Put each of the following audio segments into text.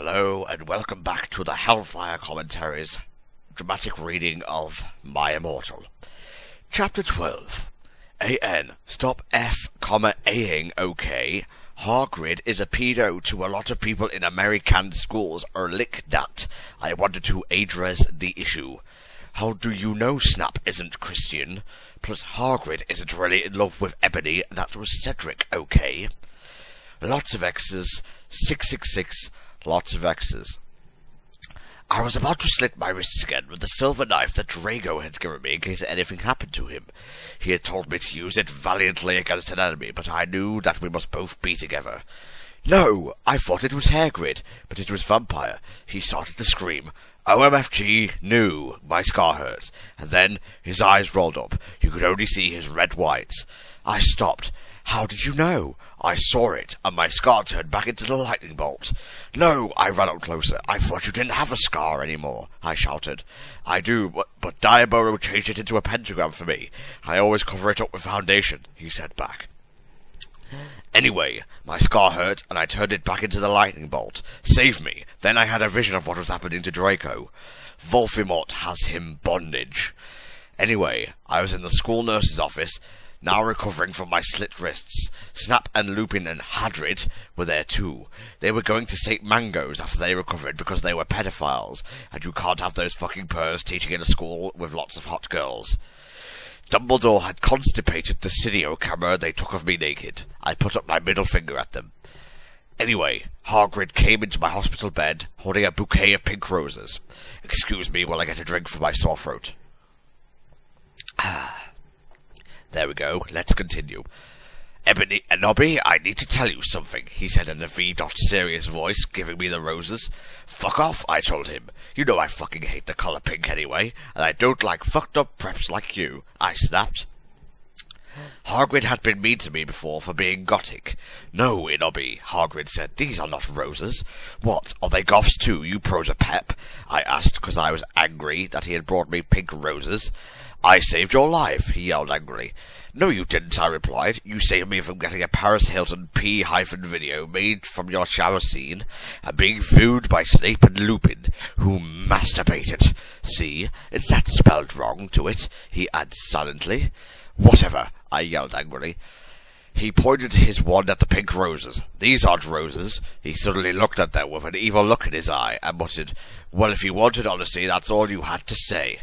Hello and welcome back to the Hellfire-Commentaries, dramatic reading of My Immortal. Chapter 12. A.N. Stop F, A-ing okay. Hagrid is a pedo to a lot of people in American schools, lick that. I wanted to address the issue. How do you know Snap isn't Christian? Plus Hagrid isn't really in love with Ebony, that was Cedric, okay? Lots of X's, 666, lots of X's. I was about to slit my wrists again with the silver knife that Drago had given me in case anything happened to him. He had told me to use it valiantly against an enemy, but I knew that we must both be together. No, I thought it was Hagrid, but it was Vampire. He started to scream. OMFG, no, my scar hurts. And then his eyes rolled up. You could only see his red whites. I stopped. How did you know? I saw it, and my scar turned back into the lightning bolt. No, I ran up closer. I thought you didn't have a scar anymore, I shouted. I do, but Diabolo changed it into a pentagram for me. I always cover it up with foundation, he said back. Anyway, my scar hurt, and I turned it back into the lightning bolt. Save me. Then I had a vision of what was happening to Draco. Voldemort has him bondage. Anyway, I was in the school nurse's office, now recovering from my slit wrists. Snap and Lupin and Hagrid were there too. They were going to St. Mango's after they recovered because they were pedophiles, and you can't have those fucking pervs teaching in a school with lots of hot girls. Dumbledore had constipated the Sidio camera they took of me naked. I put up my middle finger at them. Anyway, Hagrid came into my hospital bed, holding a bouquet of pink roses. Excuse me while I get a drink for my sore throat. There we go, let's continue. Ebony and Nobby, I need to tell you something, he said in a V.serious voice, giving me the roses. Fuck off, I told him. You know I fucking hate the colour pink anyway, and I don't like fucked up preps like you, I snapped. Hagrid had been mean to me before for being gothic. No, Nobby, Hagrid said, these are not roses. What, are they goths too, you prosa pep? I asked, because I was angry that he had brought me pink roses. I saved your life, he yelled angrily. No, you didn't, I replied. You saved me from getting a Paris Hilton P-video made from your shower scene and being viewed by Snape and Lupin, who masturbated. See, is that spelled wrong to it? He adds silently. Whatever, I yelled angrily. He pointed his wand at the pink roses. These aren't roses. He suddenly looked at them with an evil look in his eye and muttered, Well, if you wanted honesty, that's all you had to say.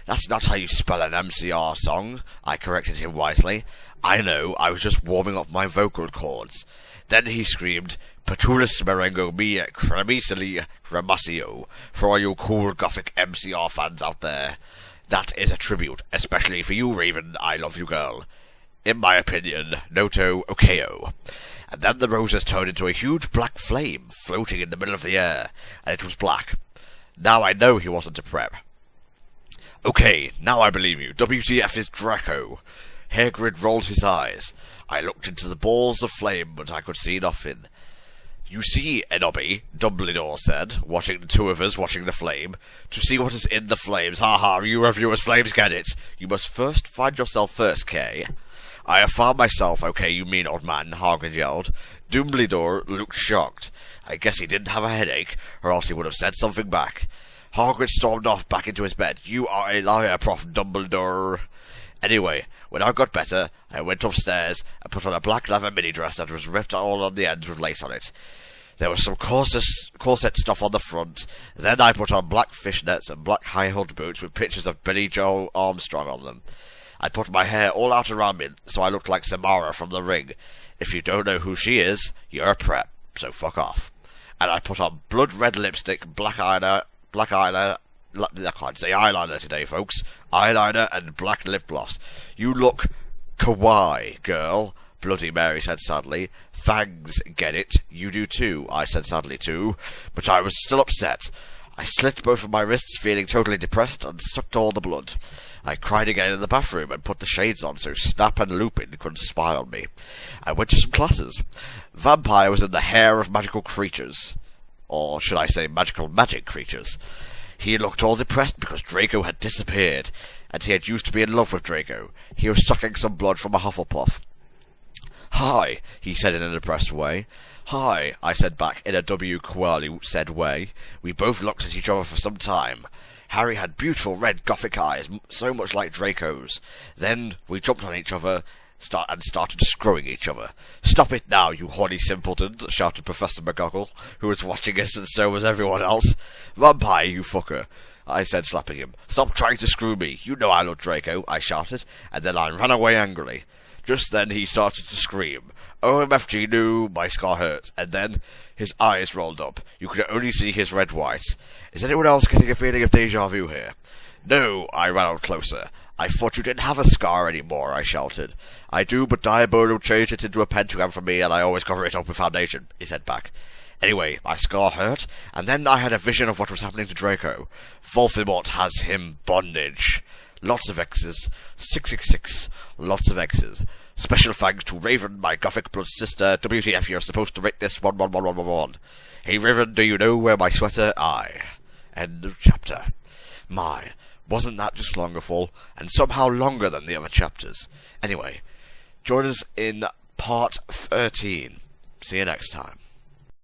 That's not how you spell an MCR song, I corrected him wisely. I know, I was just warming up my vocal cords. Then he screamed, Patulus merengo mia cremisili cremasio, for all you cool gothic MCR fans out there. That is a tribute, especially for you, Raven, I love you, girl. In my opinion, Noto Okeo. And then the roses turned into a huge black flame floating in the middle of the air, and it was black. Now I know he wasn't a prep. Okay, now I believe you. WTF is Draco. Hagrid rolled his eyes. I looked into the balls of flame, but I could see nothing. You see, Nobby, Dumbledore said, watching the two of us watching the flame. To see what is in the flames, ha, you reviewers flames get it. You must first find yourself first, Kay. I have found myself, okay, you mean old man, Hagrid yelled. Dumbledore looked shocked. I guess he didn't have a headache, or else he would have said something back. Hagrid stormed off back into his bed. You are a liar, Prof. Dumbledore. Anyway, when I got better, I went upstairs and put on a black leather mini-dress that was ripped all on the ends with lace on it. There was some corset stuff on the front. Then I put on black fishnets and black high-heeled boots with pictures of Billy Joe Armstrong on them. I put my hair all out around me, so I looked like Samara from The Ring. If you don't know who she is, you're a prep, so fuck off. And I put on blood-red lipstick, black eyeliner, I can't say eyeliner today, folks. Eyeliner and black lip gloss. You look kawaii, girl, Bloody Mary said sadly. Fangs, get it? You do too, I said sadly too. But I was still upset. I slit both of my wrists, feeling totally depressed, and sucked all the blood. I cried again in the bathroom and put the shades on so Snap and Lupin couldn't spy on me. I went to some classes. Vampire was in the hair of magical creatures. Or should I say magical magic creatures. He looked all depressed because Draco had disappeared, and he had used to be in love with Draco. He was sucking some blood from a Hufflepuff. "Hi," he said in an depressed way. "Hi," I said back in a W. Quirly said way. We both looked at each other for some time. Harry had beautiful red gothic eyes, so much like Draco's. Then we jumped on each other and started screwing each other. "Stop it now, you horny simpleton," shouted Professor McGoggle, who was watching us, and so was everyone else. "Vampire, you fucker," I said, slapping him. "Stop trying to screw me. You know I love Draco," I shouted, and then I ran away angrily. Just then he started to scream. "OMFG, no, my scar hurts," and then his eyes rolled up. You could only see his red whites. "Is anyone else getting a feeling of deja vu here?" "No," I ran out closer. "I thought you didn't have a scar anymore," I shouted. "I do, but Diabono changed it into a pentagram for me, and I always cover it up with foundation," he said back. "Anyway, my scar hurt, and then I had a vision of what was happening to Draco. Voldemort has him bondage. Lots of X's. 666. Lots of X's. Special thanks to Raven, my gothic blood sister. WTF, you're supposed to rate this 11111. Hey Raven, do you know where my sweater? I. End of chapter. My, wasn't that just longerful? And somehow longer than the other chapters. Anyway, join us in part 13. See you next time.